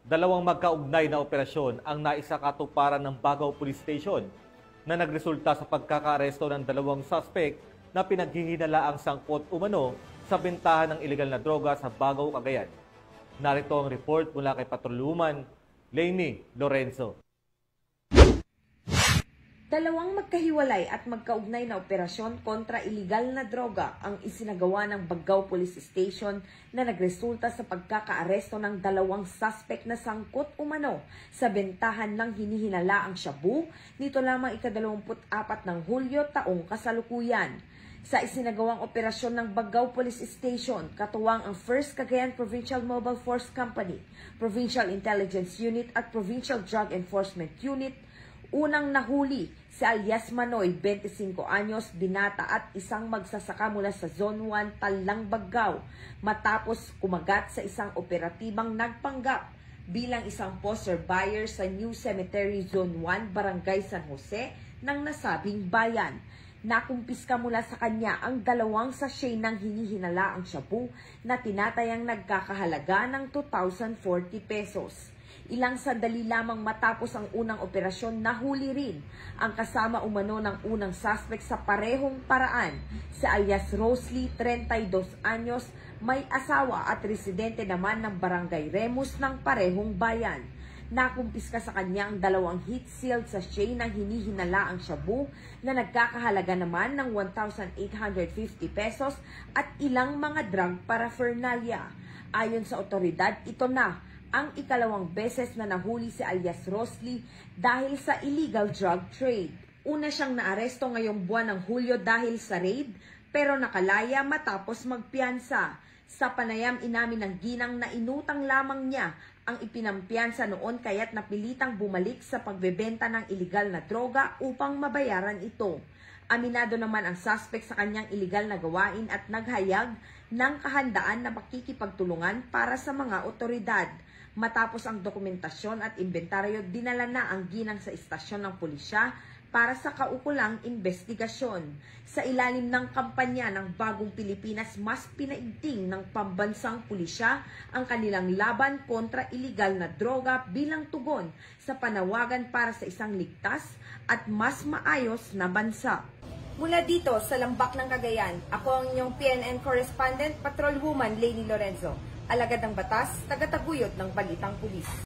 Dalawang magkaugnay na operasyon ang naisakatuparan ng Bagao Police Station na nagresulta sa pagkakaaresto ng dalawang suspect na pinaghihinalaang sangkot umano sa bentahan ng ilegal na droga sa Bagao, Cagayan. Narito ang report mula kay Patrolwoman Lainey Lorenzo. Dalawang magkahiwalay at magkaugnay na operasyon kontra ilegal na droga ang isinagawa ng Bagao Police Station na nagresulta sa pagkakaaresto ng dalawang suspect na sangkot umano sa bentahan ng hinihinalaang shabu nito lamang ika-24 ng Hulyo taong kasalukuyan. Sa isinagawang operasyon ng Bagao Police Station, katuwang ang 1st Cagayan Provincial Mobile Force Company, Provincial Intelligence Unit at Provincial Drug Enforcement Unit, unang nahuli si alias Manoy, 25 anyos, binata at isang magsasaka mula sa Zone 1, Talang, Bagao, matapos kumagat sa isang operatibang nagpanggap bilang isang poster buyer sa New Cemetery Zone 1, Barangay San Jose ng nasabing bayan. Nakumpiska mula sa kanya ang dalawang sachet ng hinihinalaang shabu na tinatayang nagkakahalaga ng 2,040 pesos. Ilang sandali lamang matapos ang unang operasyon, nahuli rin ang kasama umano ng unang suspect sa parehong paraan, si alias Rosley, 32 anyos, may asawa at residente naman ng Barangay Remus ng parehong bayan. Nakumpiska sa kanya ang dalawang heat-sealed sachet ng hinihinalaang shabu na nagkakahalaga naman ng 1,850 pesos at ilang mga drug paraphernalia. Ayon sa otoridad, ito na ang ikalawang beses na nahuli si alias Rosley dahil sa illegal drug trade. Una siyang naaresto ngayong buwan ng Hulyo dahil sa raid, pero nakalaya matapos magpiyansa. Sa panayam, inamin ng ginang na inutang lamang niya ang ipinampiyansa noon kaya't napilitang bumalik sa pagbebenta ng iligal na droga upang mabayaran ito. Aminado naman ang suspect sa kanyang iligal na gawain at naghayag ng kahandaan na makikipagtulungan para sa mga otoridad. Matapos ang dokumentasyon at inventaryo, dinala na ang ginang sa istasyon ng pulisya para sa kaukulang investigasyon. Sa ilalim ng kampanya ng Bagong Pilipinas, mas pinaigting ng pambansang pulisya ang kanilang laban kontra iligal na droga bilang tugon sa panawagan para sa isang ligtas at mas maayos na bansa. Mula dito sa Lambak ng Cagayan, ako ang inyong PNN correspondent, Patrolwoman Lainey Lorenzo. Alagad ng batas, tagataguyod ng balitang pulis.